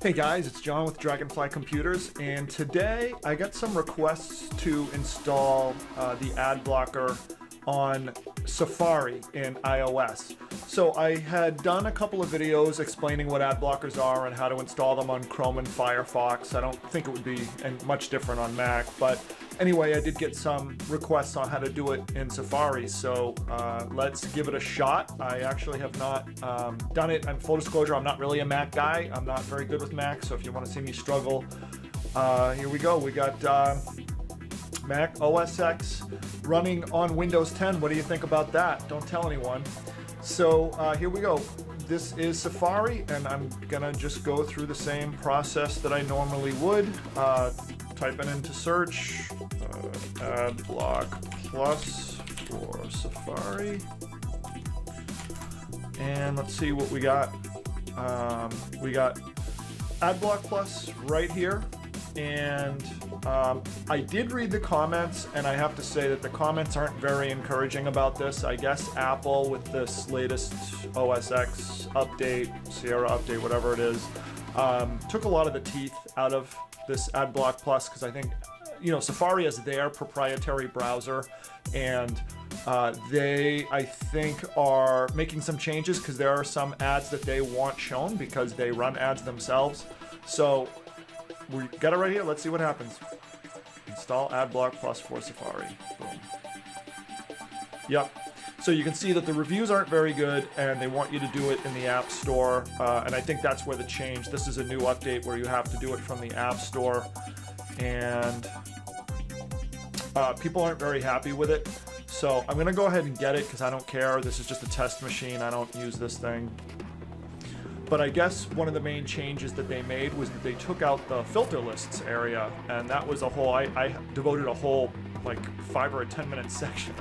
Hey guys, it's John with Dragonfly Computers, and today I got some requests to install the ad blocker on Safari in iOS. So I had done a couple of videos explaining what ad blockers are and how to install them on Chrome and Firefox. I don't think it would be much different on Mac, but anyway, I did get some requests on how to do it in Safari, so let's give it a shot. I actually have not done it. And full disclosure, I'm not really a Mac guy. I'm not very good with Mac, so if you want to see me struggle, here we go. We got Mac OS X running on Windows 10. What do you think about that? Don't tell anyone. So here we go. This is Safari, and I'm gonna just go through the same process that I normally would. Typing into search, Adblock Plus for Safari, and let's see what we got. We got Adblock Plus right here, and I did read the comments, and I have to say that the comments aren't very encouraging about this. I guess Apple, with this latest OS X update, Sierra update, whatever it is, took a lot of the teeth out of this Adblock Plus, because I think, you know, Safari is their proprietary browser, and they, I think, are making some changes because there are some ads that they want shown because they run ads themselves. So we got it right here. Let's see what happens. Install Adblock Plus for Safari. Boom. Yep. So you can see that the reviews aren't very good, and they want you to do it in the App Store, and I think that's where the change. This is a new update where you have to do it from the App Store, and people aren't very happy with it. So I'm gonna go ahead and get it because I don't care. This is just a test machine. I don't use this thing. But I guess one of the main changes that they made was that they took out the filter lists area, and that was a whole, I devoted a whole like 5 or 10 minute section.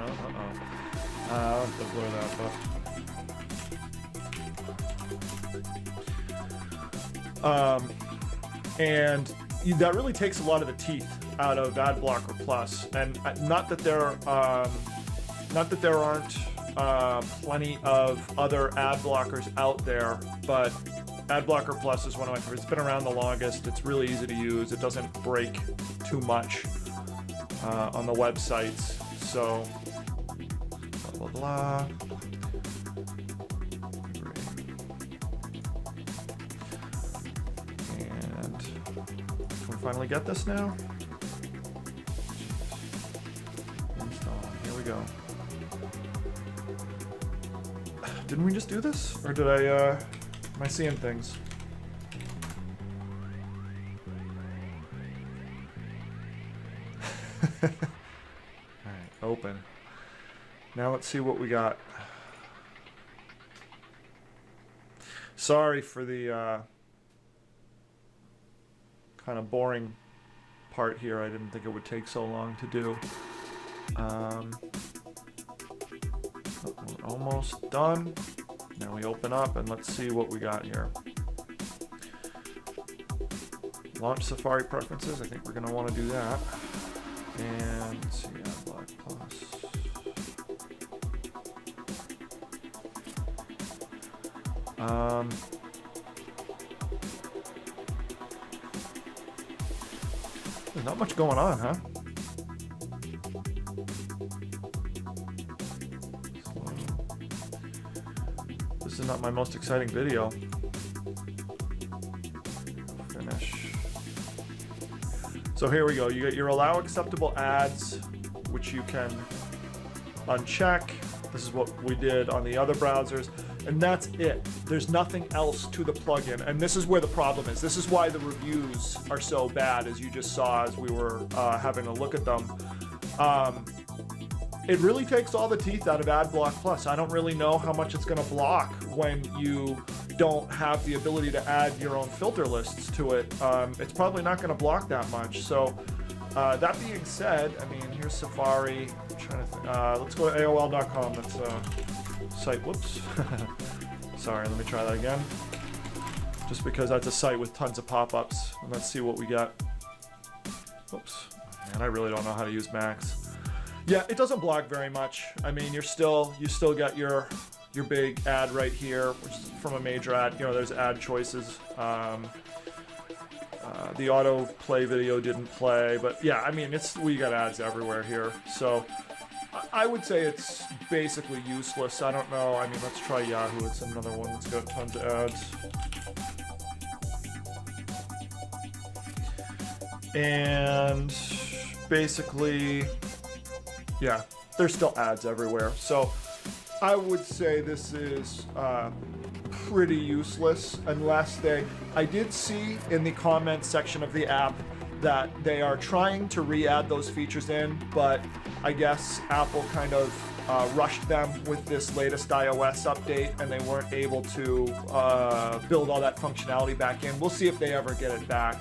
I'll have to blur that up. And that really takes a lot of the teeth out of Adblocker Plus, and not that there aren't plenty of other ad blockers out there, but Adblocker Plus is one of my favorites. It's been around the longest. It's really easy to use. It doesn't break too much on the websites. So blah blah blah. And can we finally get this now? Install. Here we go. Didn't we just do this? Or did I, am I seeing things? Alright, open. Now let's see what we got. Sorry for the kind of boring part here. I didn't think it would take so long to do. We're almost done. Now we open up and let's see what we got here. Launch Safari preferences. I think we're going to want to do that. And let's see, Adblock Plus. There's not much going on, huh? This is not my most exciting video. Finish. So here we go. You get your allow acceptable ads, which you can uncheck. This is what we did on the other browsers, and that's it. There's nothing else to the plugin, and this is where the problem is. This is why the reviews are so bad, as you just saw as we were having a look at them. It really takes all the teeth out of Adblock Plus. I don't really know how much it's going to block when you don't have the ability to add your own filter lists to it. It's probably not going to block that much. So that being said, I mean, here's Safari. I'm trying to think. Let's go to AOL.com. That's a site. Whoops. Sorry, let me try that again. Just because that's a site with tons of pop-ups. And let's see what we got. Whoops. Man, I really don't know how to use Macs. Yeah, it doesn't block very much. I mean, you still got your big ad right here, which is from a major ad. You know, there's ad choices. The autoplay video didn't play, but yeah, I mean, we got ads everywhere here. So I would say it's basically useless. I don't know. I mean, let's try Yahoo. It's another one that's got tons of ads. And basically, yeah, there's still ads everywhere. So I would say this is pretty useless unless I did see in the comments section of the app that they are trying to re-add those features in, but I guess Apple kind of rushed them with this latest iOS update and they weren't able to build all that functionality back in. We'll see if they ever get it back.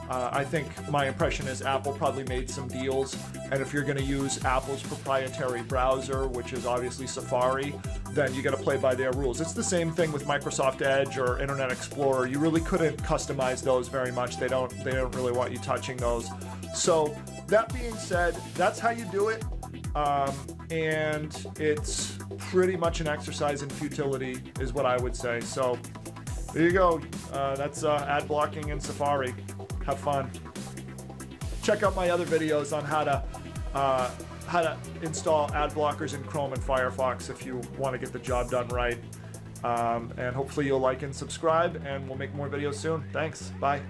I think my impression is Apple probably made some deals, and if you're going to use Apple's proprietary browser, which is obviously Safari, then you got to play by their rules. It's the same thing with Microsoft Edge or Internet Explorer. You really couldn't customize those very much. They don't really want you touching those. So that being said, that's how you do it. And it's pretty much an exercise in futility is what I would say. So there you go. That's ad blocking in Safari. Have fun. Check out my other videos on how to install ad blockers in Chrome and Firefox if you want to get the job done right. And hopefully you'll like and subscribe, and we'll make more videos soon. Thanks. Bye.